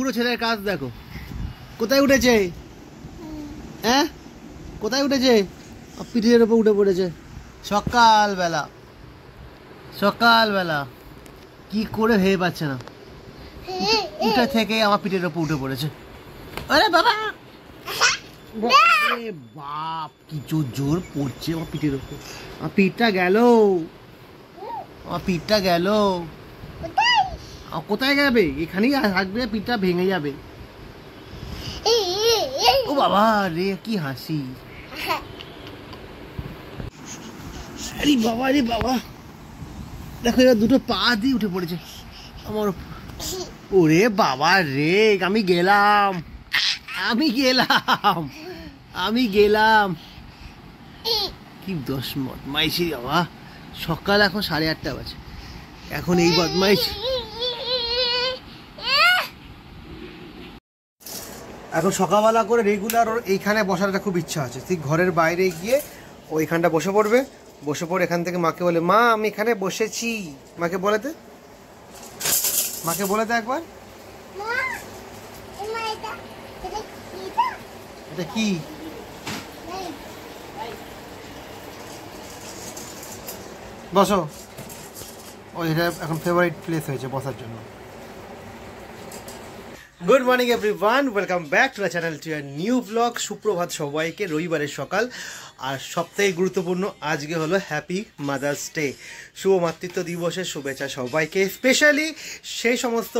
বুড়ো ছেলের কাজ দেখো, কোথায় উঠেছে? হ্যাঁ, কোথায় উঠেছে? পিঠের ওপর উঠে পড়েছে সকালবেলা। সকালবেলা কি করে ভেবে পাচ্ছে না, উঠে থেকে আমার পিঠের ওপর উঠে পড়েছে। আরে বাবা, বাপ কি জোর জোর পড়ছে আমার পিঠের ওপর। আমার পিঠটা গেল, আমার পিঠটা গেল। কোথায় যাবে? এখানেই থাকবে, পিঠটা ভেঙে যাবে। ও বাবা রে, কি হাসি! আরে বাবা রে বাবা, দেখো এবার দুটো পা দিয়ে উঠে পড়েছে আমার। ওরে বাবা রে, আমি গেলাম, আমি গেলাম, আমি গেলাম। কি দোষ বদমাইশি বাবা! সকাল এখন 8:30 বাজে, এখন এই বদমাইশ। এখন সকালবেলা করে রেগুলার ওর এইখানে বসাটা খুব ইচ্ছা আছে। ঠিক ঘরের বাইরে গিয়ে ওইখানটা বসে পড়বে, বসে পড়ে এখান থেকে মাকে বলে, মা আমি এখানে বসেছি। মাকে বলেতে, মাকে বলেতে একবার, এটা কি? বসো। ও এটা এখন ফেভারিট প্লেস হয়েছে বসার জন্য। Good morning everyone, welcome back to the channel, to a new blog. সুপ্রভাত সবাইকে, রবিবারের সকাল। আর সবথেকে গুরুত্বপূর্ণ, আজকে হলো হ্যাপি মাদার্স ডে, শুভ মাতৃত্ব দিবসের শুভেচ্ছা সবাইকে। স্পেশালি সেই সমস্ত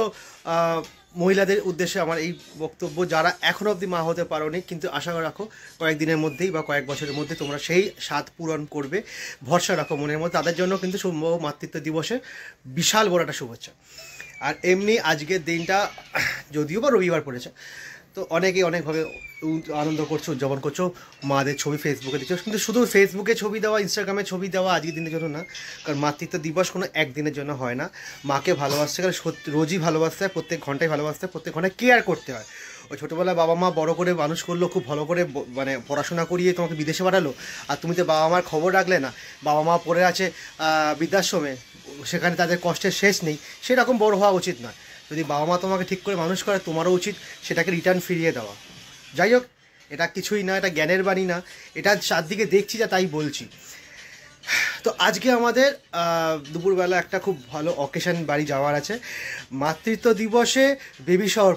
মহিলাদের উদ্দেশ্যে আমার এই বক্তব্য যারা এখনও অবধি মা হতে পারোনি, কিন্তু আশা রাখো কয়েকদিনের মধ্যেই বা কয়েক বছরের মধ্যে তোমরা সেই স্বাদ পূরণ করবে, ভরসা রাখো মনের মধ্যে। তাদের জন্য কিন্তু শুভ মাতৃত্ব দিবসের বিশাল বড় একটা শুভেচ্ছা। আর এমনি আজকের দিনটা যদিও বা রবিবার পড়েছে, তো অনেকেই অনেকভাবে আনন্দ করছো, উদযাপন করছো, মাদের ছবি ফেসবুকে দিচ্ছ। কিন্তু শুধু ফেসবুকে ছবি দেওয়া, ইনস্টাগ্রামে ছবি দেওয়া আজকের দিনের জন্য না, কারণ মাতৃত্ব দিবস কোনো একদিনের জন্য হয় না। মাকে ভালোবাসতে গেলে রোজই ভালোবাসতে হয়, প্রত্যেক ঘন্টায় ভালোবাসতে হয়, প্রত্যেক ঘন্টায় কেয়ার করতে হয়। ওই ছোটোবেলায় বাবা মা বড় করে মানুষ করলো, খুব ভালো করে মানে পড়াশোনা করিয়ে তোমাকে বিদেশে পাঠালো, আর তুমি তো বাবা মার খবর রাখলে না। বাবা মা পড়ে আছে বৃদ্ধাশ্রমে, সেখানে তাদের কষ্টের শেষ নেই। সেরকম বড় হওয়া উচিত নয়। যদি বাবা মা তোমাকে ঠিক করে মানুষ করে, তোমারও উচিত সেটাকে রিটার্ন ফিরিয়ে দেওয়া। যাই হোক, এটা কিছুই না, এটা জ্ঞানের বাণী না, এটা চারদিকে দেখছি যা তাই বলছি। তো আজকে আমাদের দুপুরবেলা একটা খুব ভালো অকেশন বাড়ি যাওয়ার আছে। মাতৃত্ব দিবসে বেবি শাওয়ার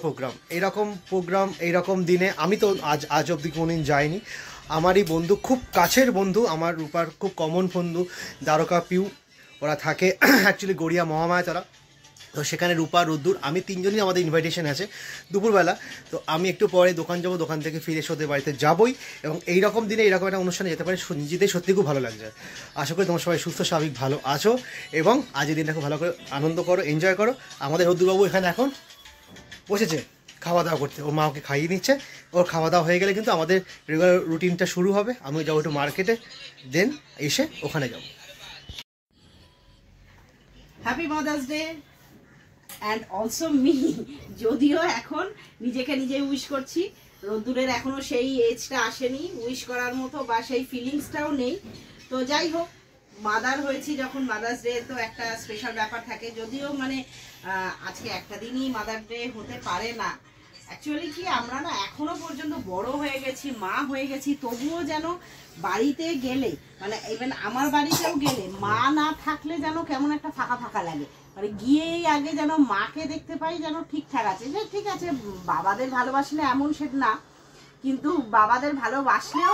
প্রোগ্রাম, এইরকম দিনে আমি তো আজ অবধি কোনোদিন যাইনি। আমারই বন্ধু, খুব কাছের বন্ধু, আমার রূপার খুব কমন বন্ধু দ্বারকা পিউ, ওরা থাকে অ্যাকচুয়ালি গড়িয়া মহামায়া তারা। তো সেখানে রূপা, রোদ্দুর, আমি তিনজনই আমাদের ইনভাইটেশন আছে দুপুরবেলা। তো আমি একটু পরে দোকান যাবো, দোকান থেকে ফিরে এসে ওদের বাড়িতে যাবোই। এবং এইরকম দিনে এইরকম একটা অনুষ্ঠানে যেতে পারে নিজেদের সত্যি খুব ভালো লাগছে। আশা করি তোমার সবাই সুস্থ স্বাভাবিক ভালো আছো এবং আজকের দিনটা খুব ভালো করে আনন্দ করো, এনজয় করো। আমাদের রোদ্দুরবাবু এখানে এখন বসেছে খাওয়া দাওয়া করতে, ওর মা ওকে খাইয়ে নিচ্ছে। ওর খাওয়া দাওয়া হয়ে গেলে কিন্তু আমাদের রেগুলার রুটিনটা শুরু হবে। আমি যাবো একটু মার্কেটে, দেন এসে ওখানে যাবো। Happy mother's day and also me. যদিও এখন নিজেকে নিজে উইশ করছি, রোদ্দুরের এখনো সেই এজটা আসেনি উইশ করার মতো, বা সেই ফিলিংসটাও নেই। তো যাই হোক, মাদার হয়েছি যখন, মাদার্স ডে তো একটা স্পেশাল ব্যাপার থাকে। যদিও মানে আজকে একটা দিনই মাদার ডে হতে পারে না। অ্যাকচুয়ালি কি, আমরা না এখনো পর্যন্ত বড় হয়ে গেছি, মা হয়ে গেছি, তবুও যেন বাড়িতে গেলে, মানে ইভেন আমার বাড়িতেও গেলে মা না থাকলে যেন কেমন একটা ফাঁকা ফাঁকা লাগে। মানে গিয়েই আগে যেন মাকে দেখতে পাই, যেন ঠিকঠাক আছে। যে ঠিক আছে, বাবাদের ভালোবাসলে এমন সেটা না, কিন্তু বাবাদের ভালোবাসলেও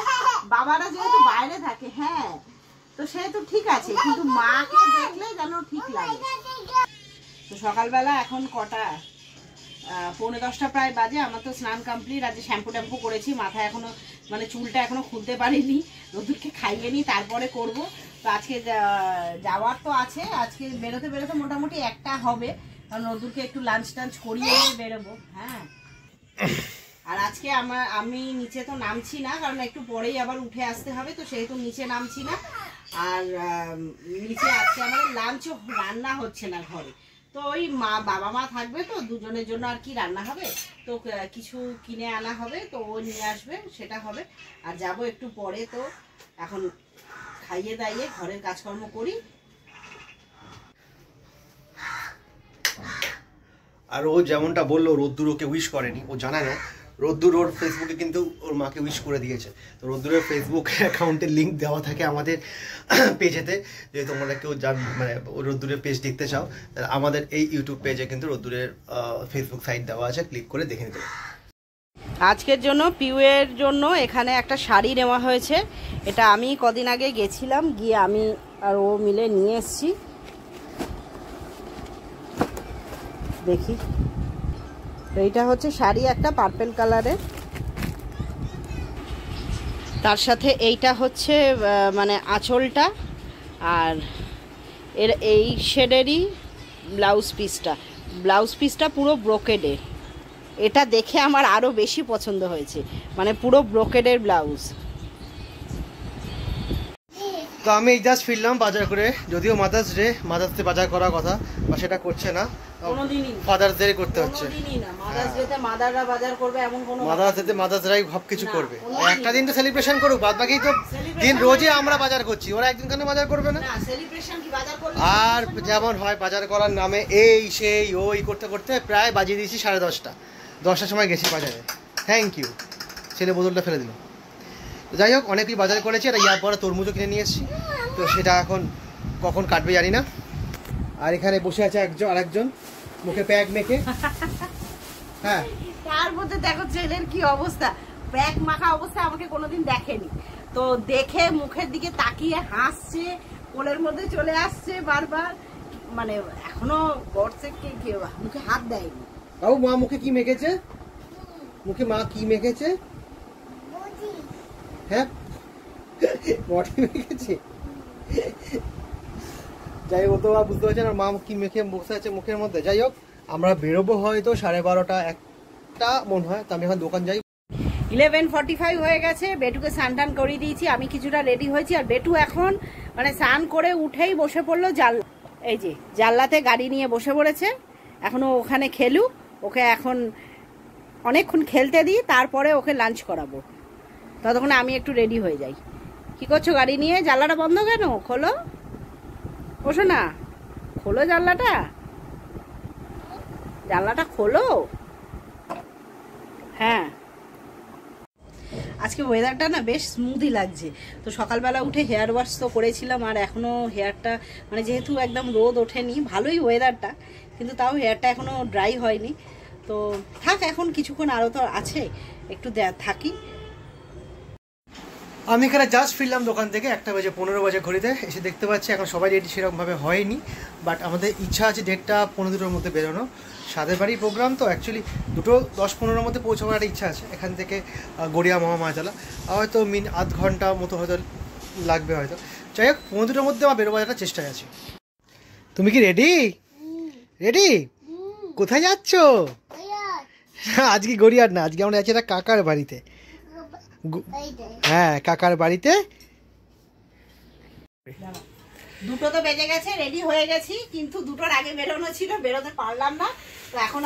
বাবারা যেহেতু বাইরে থাকে, হ্যাঁ, তো সেহেতু ঠিক আছে, কিন্তু মাকে দেখলে যেন ঠিক লাগে। তো সকালবেলা এখন কটা, 9:45 প্রায় বাজে। আমার তো স্নান কমপ্লিট, আজকে শ্যাম্পু ট্যাম্পু করেছি, মাথায় এখনো মানে চুলটা এখনো খুলতে পারিনি, রোদ্দুরকে খাইয়ে নিই তারপরে করব। তো আজকে যাওয়ার তো আছে, আজকে বেরোতে বেরোতে মোটামুটি 1টা হবে, কারণ রোদ্দুরকে একটু লাঞ্চ টাঞ্চ করিয়ে নিয়ে বেরোবো। হ্যাঁ, আর আজকে আমি নিচে তো নামছি না, কারণ একটু পরেই আবার উঠে আসতে হবে, তো সেহেতু নিচে নামছি না। আর নিচে আজকে আমাদের লাঞ্চও রান্না হচ্ছে না ঘরে। তো ওই বাবা মা থাকবে, তো দুজনের জন্য আর কি রান্না হবে, তো কিছু কিনে আনা হবে, তো ও নিয়ে আসবে, সেটা হবে। আর যাব একটু পরে। তো এখন খাইয়ে দাইয়ে ঘরের কাজকর্ম করি। আর ও যেমনটা বললো রোদ্দুর ওকে উইশ করেনি, ও জানে না। রোদ্দুর ওর ফেসবুকে কিন্তু ওর মাকে উইশ করে দিয়েছে। তো রোদ্দুরের ফেসবুক অ্যাকাউন্টের লিঙ্ক দেওয়া থাকে আমাদের পেজেতে, যদি তোমরা কেউ মানে রোদ্দুরের পেজ দেখতে চাও, আমাদের এই ইউটিউব পেজে কিন্তু রোদ্দুরের ফেসবুক সাইট দেওয়া আছে, ক্লিক করে দেখে নিতে পারো। আজকের জন্য পিউয়ের জন্য এখানে একটা শাড়ি নেওয়া হয়েছে। এটা আমি কদিন আগে গেছিলাম, গিয়ে আমি আর ও মিলে নিয়ে এসেছি। দেখি, এইটা হচ্ছে শাড়ি একটা পার্পেল কালারের, তার সাথে এইটা হচ্ছে মানে আঁচলটা, আর এর এই শেডেরই ব্লাউজ পিসটা পুরো ব্রোকেডের। এটা দেখে আমার আরও বেশি পছন্দ হয়েছে, মানে পুরো ব্রোকেডের ব্লাউজ। তো আমি এই জাস্ট ফিরলাম বাজার করে, যদিও মাদার্স ডে বাজার করার কথা, বা সেটা করছে না, ফাদার্স ডে করতে হচ্ছে। মাদার্স ডে মাদার্সরাই সব কিছু করবে, একটা দিন তো সেলিব্রেশন করুক, বাদ বাকি তো দিন রোজই আমরা বাজার করছি, ওরা একদিন কেন বাজার করবে না? আর যেমন হয় বাজার করার নামে এই সেই ওই করতে করতে প্রায় বাজিয়ে দিয়েছি 10:30, 10টার সময় গেছি বাজারে। থ্যাংক ইউ, ছেলে বোতলটা ফেলে দিল। যাই হোক, অনেকই বাজার করেছি, আর ইয়ার পরে তরমুজও কিনে নিয়ে এসেছি, তো সেটা এখন কখন কাটবে জানি না। আর এখানে বসে আছে আরেকজন মুখে প্যাক মেখে। হ্যাঁ, তার মধ্যে দেখো ছেলের কি অবস্থা, প্যাক মাখা অবস্থা আমাকে কোনোদিন দেখেনি, তো দেখে মুখের দিকে তাকিয়ে হাসছে, কোলের মধ্যে চলে আসছে বারবার, মানে এখনো মুখে হাত দেয়নি। বাবু, মা মুখে কি মেখেছে? মুখে মা কি মেখেছে? হ্যাঁ, মটি মেখেছে। যাই হোক, তো বুঝতে পারছেন আর মা কি মেখে বসে আছে মুখের মধ্যে। যাই হোক, আমরা বেরোবো হয়তো 12:30 1টা মনে হয়, তো আমি এখন দোকান যাই। 11:45 হয়ে গেছে, বেটুকে স্নান টান করিয়ে দিয়েছি, আমি কিছুটা রেডি হয়েছি, আর বেটু এখন মানে স্নান করে উঠেই বসে পড়লো এই যে জানলাতে গাড়ি নিয়ে বসে পড়েছে। এখনো ওখানে খেলুক, ওকে এখন অনেকক্ষণ খেলতে দিই, তারপরে ওকে লাঞ্চ করাবো, ততক্ষণে আমি একটু রেডি হয়ে যাই। কি করছো গাড়ি নিয়ে? জানলাটা বন্ধ কেন? খোলো, বসো না, খোলো জানলাটা খোলো। হ্যাঁ, আজকে ওয়েদারটা না বেশ স্মুথই লাগছে। তো সকালবেলা উঠে হেয়ার ওয়াশ তো করেছিলাম, আর এখনও হেয়ারটা মানে যেহেতু একদম রোদ ওঠেনি, ভালোই ওয়েদারটা, কিন্তু তাও হেয়ারটা এখনও ড্রাই হয়নি। তো থাক, এখন কিছুক্ষণ আরও তো আছে, একটু থাকি। আমি এখানে জাস্ট ফিরলাম দোকান থেকে, 1:15 ঘড়িতে এসে দেখতে পাচ্ছি এখন সবাই রেডি সেরকমভাবে হয়নি, বাট আমাদের ইচ্ছা আছে 1:30 পৌনে 2টার মধ্যে বেরোনো। সাদের বাড়ি প্রোগ্রাম, তো অ্যাকচুয়ালি 2:10-15 মধ্যে পৌঁছাবার একটা ইচ্ছা আছে। এখান থেকে গড়িয়া মামাতলা হয়তো আধ ঘন্টা মতো হয়তো লাগবে হয়তো। যাই হোক, 15-2টার মধ্যে আমার বেরোবার একটা চেষ্টায় আছি। তুমি কি রেডি? কোথায় যাচ্ছ? আজকে গড়িয়ার না, আজকে আমরা যাচ্ছি একটা কাকার বাড়িতে। হ্যাঁ, কাকার বাড়িতে। 2টো তো বেজে গেছে, রেডি হয়ে গেছি, কিন্তু 2টোর আগে বেরোনো ছিল, বেরোতে পারলাম না। তো এখন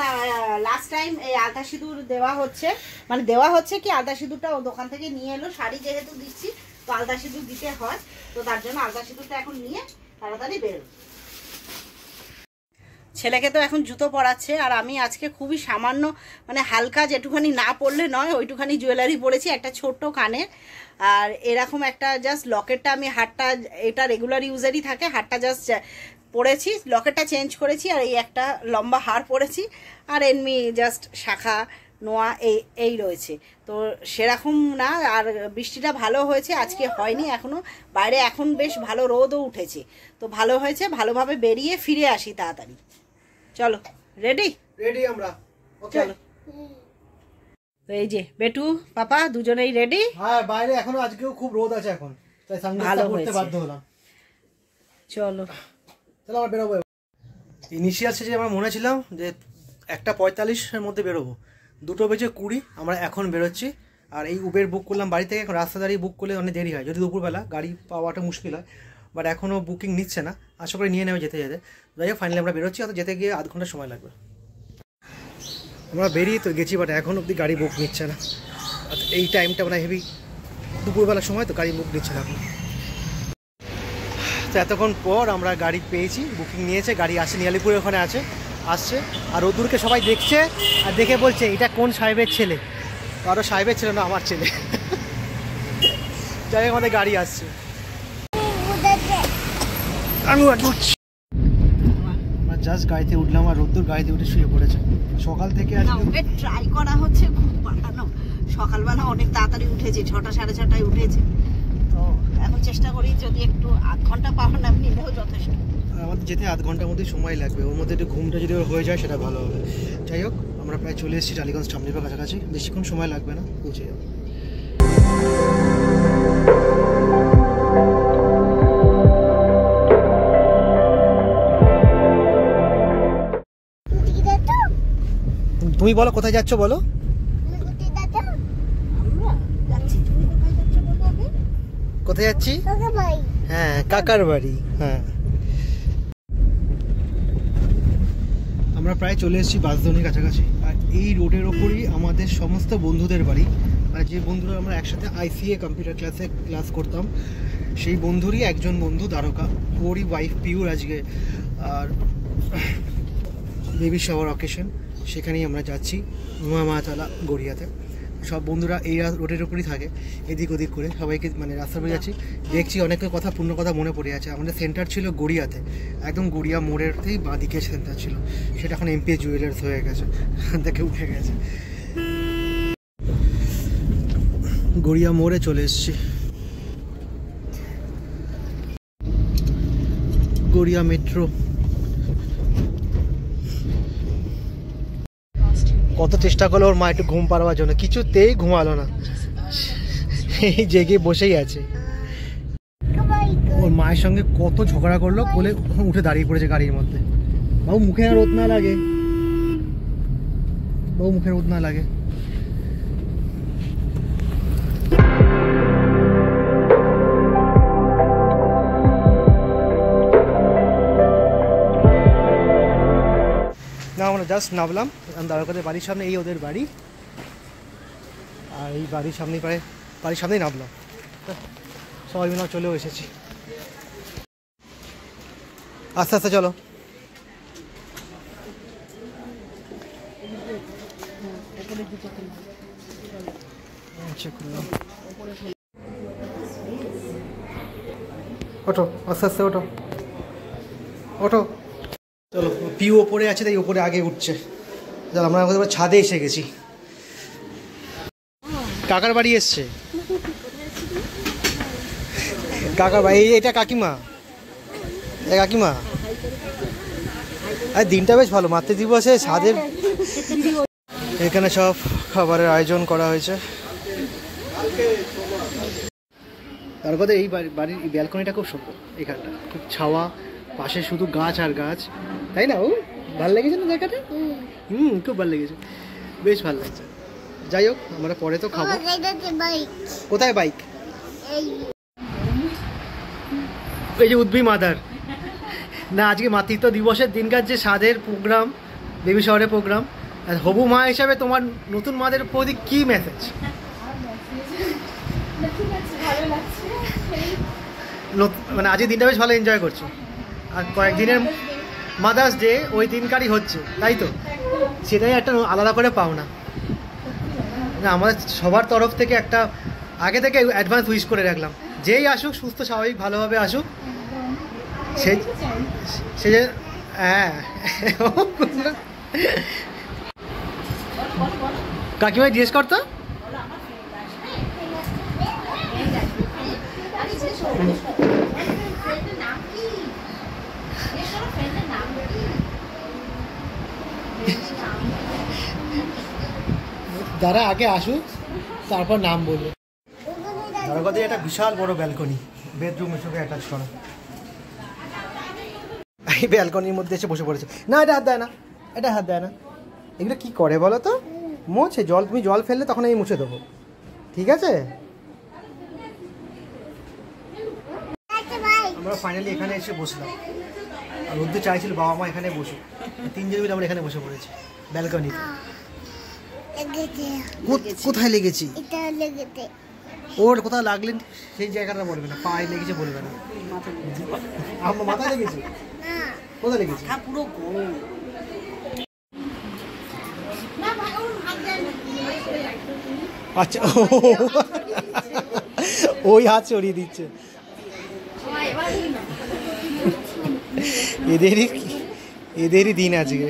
লাস্ট টাইম এই আলতা সিঁদুর দেওয়া হচ্ছে কি আলতা সিঁদুরটা ও দোকান থেকে নিয়ে এলো, শাড়ি যেহেতু দিচ্ছি তো আলতা সিঁদুর দিতে হয়, তো তার জন্য আলতা সিঁদুরটা এখন নিয়ে তাড়াতাড়ি বেরোলো। ছেলেকে তো এখন জুতো পরাচ্ছে, আর আমি আজকে খুবই সামান্য মানে হালকা, যেটুখানি না পরলে নয় ওইটুখানি জুয়েলারি পরেছি, একটা ছোট্ট কানে, আর এরকম একটা জাস্ট লকেটটা, আমি হারটা এটা রেগুলার ইউজেরই থাকে, হারটা জাস্ট পরেছি, লকেটটা চেঞ্জ করেছি, আর এই একটা লম্বা হার পরেছি, আর এমনি জাস্ট শাখা নোয়া এই রয়েছে। তো সেরকম না, আর বৃষ্টিটা ভালো হয়েছে, আজকে হয়নি এখনো, বাইরে এখন বেশ ভালো রোদও উঠেছে, তো ভালো হয়েছে, ভালোভাবে বেরিয়ে ফিরে আসি তাড়াতাড়ি। চলো, রেডি আমরা, ওকে। চলো, তো এই যে বেটু পাপা দুজনেই রেডি। হ্যাঁ, বাইরে এখনো আজকেও খুব রোদ আছে এখন, তাই সানগ্লাসটা পরতে বাধ্য হলাম। চলো আমরা বেরোবো। ইনিশিয়াল স্টেজে আমরা মনে ছিলাম যে 1:45-এর মধ্যে বেরোবো, 2:20 আমরা এখন বেরোচ্ছি। আর এই উবের বুক করলাম বাড়ি থেকে, এখন রাস্তা দাঁড়িয়ে বুক করলে অনেক দেরি হয়, যদি দুপুরবেলা গাড়ি পাওয়াটা মুশকিল হয়, বাট এখনও বুকিং নিচ্ছে না, আশা করে নিয়ে নেবে যেতে। যাই হোক, ফাইনালি আমরা বেরোচ্ছি, যেতে গিয়ে আধ ঘন্টা সময় লাগবে। আমরা বেরিয়ে তো গেছি, বাট এখন অবধি গাড়ি বুক নিচ্ছে না। এই টাইমটা মানে হেভি দুপুরবেলার সময়, তো গাড়ি বুক নিচ্ছে না এখন। তো এতক্ষণ পর আমরা গাড়ি পেয়েছি, বুকিং নিয়েছে, গাড়ি আসেনি, আলিপুরের ওখানে আছে, আসছে, আর রোদ্দুরকে সবাই দেখছে আর দেখে বলছে এটা কোন সাহেবের ছেলে। আরও সাহেবের ছেলে না, আমার ছেলে। যাই হোক, আমাদের গাড়ি আসছে। আমরা জাস্ট গাড়িতে উঠলাম আর রোদ্দুর গাড়িতে উঠে শুয়ে পড়েছে সকাল থেকে। আজকে ট্রাই করা হচ্ছে ঘুম পাড়ানো। সকালবেলা অনেক তাড়াতাড়ি উঠেছি, 6টা 6:30টায় উঠেছি। তো এখন চেষ্টা করি যদি একটু আধ ঘন্টা পাওয়ার নাম নিলেও যথেষ্ট। আমাদের যেতে আধ ঘন্টার মধ্যে সময় লাগবে, ওর মধ্যে একটু ঘুমটা যদি হয়ে যায় সেটা ভালো হবে। যাই হোক, আমরা প্রায় চলে এসেছি টালিগঞ্জ টামলিপের কাছাকাছি, বেশিক্ষণ সময় লাগবে না, পৌঁছে যাবো। তুমি বলো কোথায় যাচ্ছ, বলো। কোথায় যাচ্ছি? হ্যাঁ, কাকার বাড়ি। হ্যাঁ, আমরা প্রায় চলে এসেছি বাসধনির কাছাকাছি। আর এই রোডের ওপরই আমাদের সমস্ত বন্ধুদের বাড়ি। মানে যে বন্ধুরা আমরা একসাথে ICA কম্পিউটার ক্লাস করতাম, সেই বন্ধুরই একজন বন্ধু দ্বারকা, ওরই ওয়াইফ পিউর আজকে আর বেবি শাওয়ার অকেশন, সেখানেই আমরা যাচ্ছি মহামাতালা গড়িয়াতে। সব বন্ধুরা এই রোডের উপরই থাকে, এদিক ওদিক করে সবাইকে মানে রাস্তা পরে যাচ্ছি। দেখছি অনেকের কথা, পূর্ণ কথা মনে পড়ে আছে। আমাদের সেন্টার ছিল গড়িয়াতে, একদম গড়িয়া মোড়েরতেই বাঁদিকে সেন্টার ছিল, সেটা এখন MP জুয়েলার্স হয়ে গেছে, থেকে উঠে গেছে। গড়িয়া মোড়ে চলে এসেছি, গড়িয়া মেট্রো। কত চেষ্টা করলো ওর মা একটু ঘুম পাড়াবার জন্য, কিছুতেই ঘুমালো না, এই জেগে বসেই আছে। ওর মায়ের সঙ্গে কত ঝগড়া করলো, কোলে উঠে দাঁড়িয়ে পড়েছে গাড়ির মধ্যে। বাবু মুখে আর রোদ না লাগে, বাবু মুখে রোদ না লাগে। না, আমরা জাস্ট নামলাম দ্বারকাদের বাড়ির সামনে, এই ওদের বাড়ি, আর এই বাড়ির সামনেই প্রায় বাড়ির সামনেই নামলাম। সবাই মিলে চলেও এসেছি। আস্তে আস্তে চলো। ওঠো, আস্তে আস্তে ওঠো, ওঠো। চলো, পিউ ওপরে আছে তাই ওপরে আগে উঠছে। চল, আমরা ছাদে এসে গেছি। কাকার বাড়ি এসছে, কাকার বাড়ি। এটা কাকিমা, কাকিমা। আর দিনটা বেশ ভালো, মাতৃ দিবসে ছাদের এখানে সব খাবারের আয়োজন করা হয়েছে। তার কথা এই বাড়ির ব্যালকনিটা খুব সুন্দর, এখানটা খুব ছাওয়া, পাশে শুধু গাছ আর গাছ, তাই না? ও ভালো লেগেছে না জায়গাটা? খুব ভালো লেগেছে, বেশ ভালো লাগছে। যাই হোক, আমরা পরে তো খাবো। কোথায় বাইক? এই যে উদ্ভি মাদার না, আজকে মাতৃত্ব দিবসের দিনকার যে স্বাদের প্রোগ্রাম, বেবি শাওয়ারের প্রোগ্রাম, আর হবু মা হিসাবে তোমার নতুন মাদের প্রতি কি মেসেজ? মানে আজকের দিনটা বেশ ভালো এনজয় করছো, আর কয়েকদিনের মাদার্স ডে ওই দিনকারই হচ্ছে, তাই তো? সেটাই একটা আলাদা করে পাওনা। না, আমাদের সবার তরফ থেকে একটা আগে থেকে অ্যাডভান্স উইশ করে রাখলাম, যেই আসুক সুস্থ স্বাভাবিক ভালোভাবে আসুক। সে যে হ্যাঁ, কাকিমাই জিজ্ঞেস করতো যারা আগে আসুক তারপর নাম বলবে। দ্বারকাতে একটা বিশাল বড় ব্যালকনি, বেডরুমের সঙ্গে অ্যাটাচ করা। এই ব্যালকনির মধ্যে এসে বসে পড়েছে। না, এটা হাত দেয় না, এটা হাত দেয় না। এগুলো কি করে বলো তো? মোছে জল, তুমি জল ফেললে তখন আমি মুছে দেবো, ঠিক আছে? আমরা ফাইনালি এখানে এসে বসলাম, আর রোদ্দু চাইছিল বাবা মা এখানে বসুক, তিনজন মিলে আমরা এখানে বসে পড়েছি ব্যালকনিতে। কোথায় লেগেছি? ওর কোথায় লাগলেন সেই জায়গাটা বলবে না, পায়ে লেগেছে বলবে না। আমার মাথায় লেগেছে? কোথায় লেগেছে? পুরো গরম, আচ্ছা ওই হাত ছড়িয়ে দিচ্ছে। এদেরই দিন আজকে।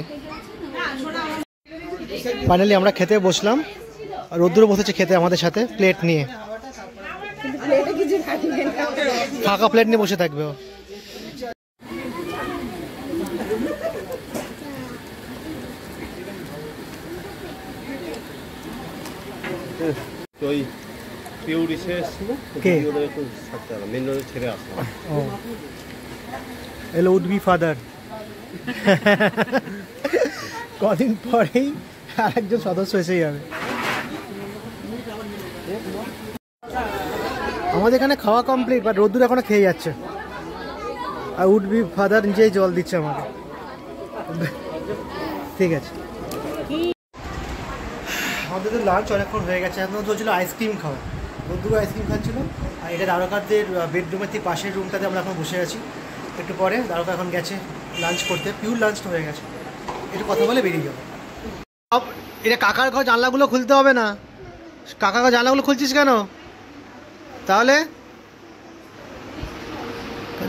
ফাইনালি আমরা খেতে বসলাম, রোদ্দুর বসেছে খেতে আমাদের সাথে প্লেট নিয়ে, ফাঁকা প্লেট নিয়ে বসে থাকবে ও। এলো উড বি ফাদার। কদিন পরেই আরেকজন সদস্য এসে যাবে। আমাদের এখানে খাওয়া কমপ্লিট, বাট রোদ্দুর এখনো খেয়ে যাচ্ছে। আর উড বি ফাদার নিজেই জল দিচ্ছে আমাকে। ঠিক আছে, আমাদের তো লাঞ্চ অনেকক্ষণ হয়ে গেছে। এখন চলছিল আইসক্রিম খাওয়া, রোদ্দুর আইসক্রিম খাচ্ছিল। আর এটা দ্বারকাদের বেডরুমের থেকে পাশের রুমটাতে আমরা এখন বসে আছি। একটু পরে দ্বারকা এখন গেছে লাঞ্চ করতে, পিউর লাঞ্চটা হয়ে গেছে। একটু কথা বলে বেরিয়ে যাবো। এটা কাকার ঘর, জানলাগুলো খুলতে হবে না। কাকার ঘর জানলাগুলো খুলছিস কেন? তাহলে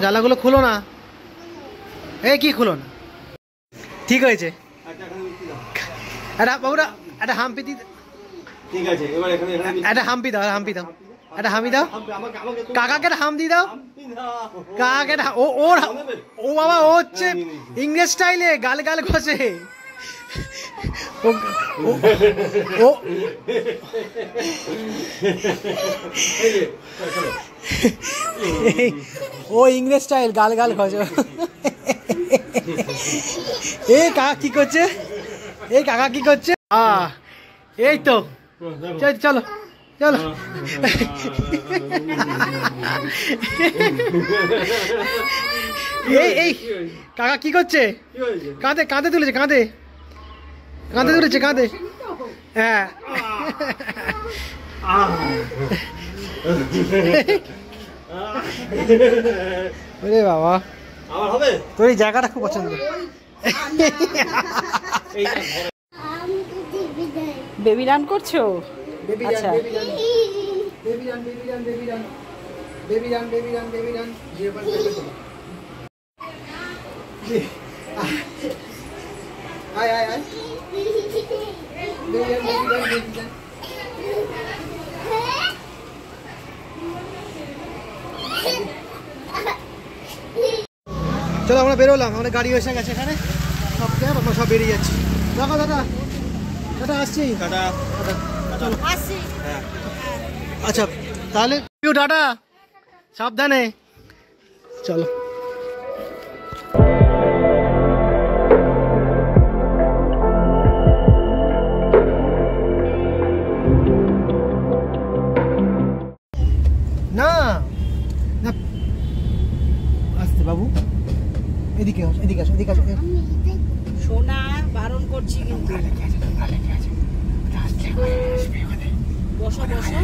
জানলাগুলো খুলো না। কি খুলো না? ঠিক হয়েছে। বাবুরা একটা হাম্পি দিতে। ঠিক আছে, এবার এখানে একটা হাম্পি দাও, হাম্পি দাও, একটা হামি দাও। কাকাকে একটা হাম দিয়ে দাও। কাকাকে ও বাবা, ও হচ্ছে ইংরেজ স্টাইলে গাল গাল ঘষে। ও ইংরেজ স্টাইল গাল গাল ঘষে। এই কাকা কি করছে? এই কাকা কি করছে? এই তো চলো চলো। এই কাকা কি করছে? কাঁধে কাঁধে তুলেছে, কাঁধে কাঁধে তুলেছে, কাঁধে। হ্যাঁ, ওরে বাবা, তোর এই জায়গাটা খুব পছন্দ। বেবি রান করছো? আচ্ছা, চলো আমরা বেরোলাম, আমাদের গাড়ি এসে গেছে এখানে। সব ক্যাব আমরা সব বেরিয়ে যাচ্ছি। দেখো দাদা, দাদা আসছি। দাদা চলো আসছি। আচ্ছা তাহলে টাটা, সাবধানে চলো। না না, আসতে বাবু, এদিকে আসো, এদিকে আসো, এদিকে আসো। সোনা বারণ করছি কিন্তু। বসো বসো।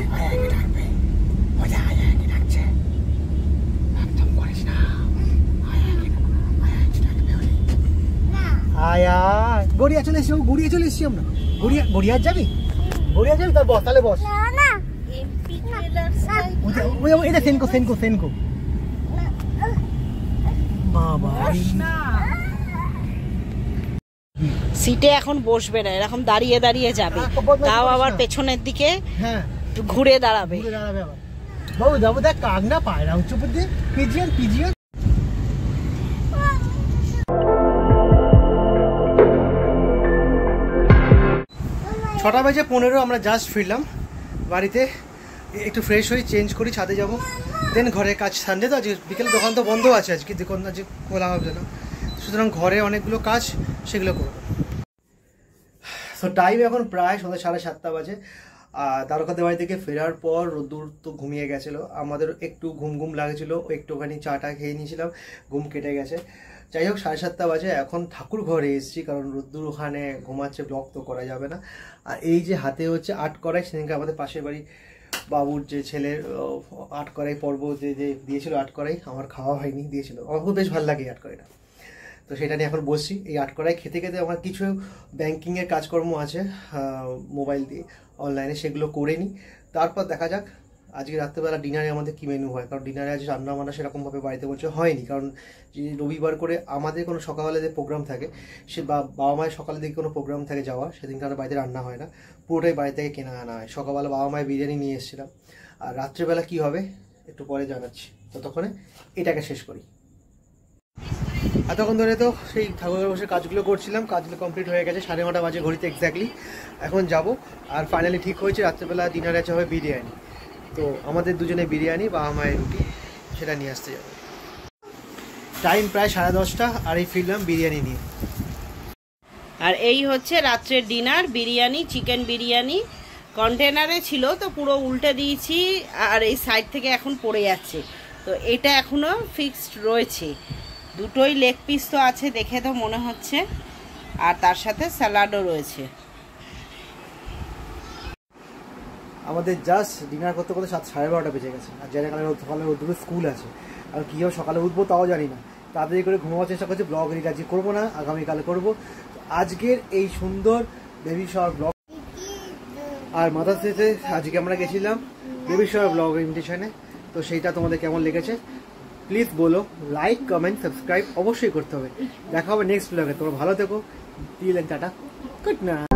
গড়িয়া চলে এসছি, গড়িয়া চলে এসছি আমরা। গড়িয়া যাবি? গড়িয়া যাবি? তার বস, তাহলে বস। এটা সেনকো সেনকো সেনকো। বাবা, সিটে এখন বসবে না, এরকম দাঁড়িয়ে দাঁড়িয়ে যাবে, তাও আবার পেছনের দিকে ঘুরে দাঁড়াবে। বাবু বাবু দেখ, কাক না পায়রা উচ্চ দিয়ে পিজিয়ান পিজিয়ান। ছটা বেজে 15 আমরা জাস্ট ফিরলাম বাড়িতে। একটু ফ্রেশ হয়ে চেঞ্জ করি, ছাদে যাবো, দেন ঘরে কাজ। সানডে তো আজকে বিকেলে দোকান তো বন্ধ আছে, আজকে দোকান আজকে খোলা হবে না, সুতরাং ঘরে অনেকগুলো কাজ, সেগুলো করবো। তো টাইম এখন প্রায় সন্ধ্যা 7:30 বাজে। দ্বারকাদের বাড়ি থেকে ফেরার পর রোদ্দুর তো ঘুমিয়ে গেছিলো, আমাদের একটু ঘুম ঘুম লাগছিলো, একটুখানি চাটা খেয়ে নিয়েছিলাম, ঘুম কেটে গেছে। যাই হোক 7:30 বাজে, এখন ঠাকুর ঘরে এসেছি, কারণ রোদ্দুর ওখানে ঘুমাচ্ছে, ব্লগ তো করা যাবে না। আর এই যে হাতে হচ্ছে 8 কড়াই, সেদিনকে আমাদের পাশের বাড়ি বাবুর যে ছেলের 8 কড়াই পর্ব যে দিয়েছিল, 8 কড়াই আমার খাওয়া হয়নি, দিয়েছিল। আমার খুব বেশ ভালো লাগে 8 কড়াইটা। তো তো সেটা নিয়ে এখন বসছি। এই আটকড়াই খেতে খেতে আমার কিছু ব্যাংকিংয়ের কাজকর্ম আছে মোবাইল দিয়ে অনলাইনে, সেগুলো করে নিই। তারপর দেখা যাক আজকে রাত্রেবেলা ডিনারে আমাদের কী মেনু হয়, কারণ ডিনারে আজ রান্না বান্না সেরকমভাবে বাড়িতে বলছে হয়নি, কারণ যে রবিবার করে আমাদের কোনো সকালে যে প্রোগ্রাম থাকে সে বাবা মায়ের সকালে দিকে কোনো প্রোগ্রাম থাকে যাওয়া, সেদিনকে আমাদের বাড়িতে রান্না হয় না, পুরোটাই বাড়ি থেকে কেনা আনা হয়। সকালবেলা বাবা মায়ের বিরিয়ানি নিয়ে এসেছিলাম, আর রাত্রেবেলা কী হবে একটু পরে জানাচ্ছি। ততক্ষণে এটাকে শেষ করি। এতক্ষণ ধরে তো সেই ঠাকুরের বসে কাজগুলো করছিলাম, কাজগুলো কমপ্লিট হয়ে গেছে, 9:30 বাজে ঘড়িতে এক্স্যাক্টলি। এখন যাব, আর ফাইনালি ঠিক হয়েছে রাত্রেবেলা ডিনারে আছে হবে বিরিয়ানি। তো আমাদের দুজনে বিরিয়ানি, বাবা মায়ের রুটি, সেটা নিয়ে আসতে যাবো। টাইম প্রায় 10:30, আর এই ফিরলাম বিরিয়ানি নিয়ে। আর এই হচ্ছে রাত্রের ডিনার, বিরিয়ানি, চিকেন বিরিয়ানি। কন্টেনারে ছিল তো পুরো উল্টে দিয়েছি, আর এই সাইড থেকে এখন পড়ে যাচ্ছে। তো এটা এখনও ফিক্সড রয়েছে। দুটোই লেগ পিস তো আছে দেখে তো মনে হচ্ছে, আর তার সাথে স্যালাডও রয়েছে। আমাদের জাস্ট ডিনার করতে করতে 12:30 বেজে গেছে, আর জানি সকালে রোদ্দুরে স্কুল আছে, আর কীভাবে সকালে উঠবো তাও জানি না। তাড়াতাড়ি করে ঘুমাবার চেষ্টা করছি, ব্লগ এডিট আজকে করবো না, আগামীকালে করবো। আজকের এই সুন্দর বেবি শাওয়ার ব্লগ আর মাদার্স ডেতে আজকে আমরা গেছিলাম বেবি শাওয়ার ব্লগ ইনভিটেশনে। তো সেইটা তোমাদের কেমন লেগেছে প্লিজ বলো, লাইক কমেন্ট সাবস্ক্রাইব অবশ্যই করতে হবে। দেখা হবে নেক্সট ব্লগে। তোমরা ভালো থেকো, till and tata, good night.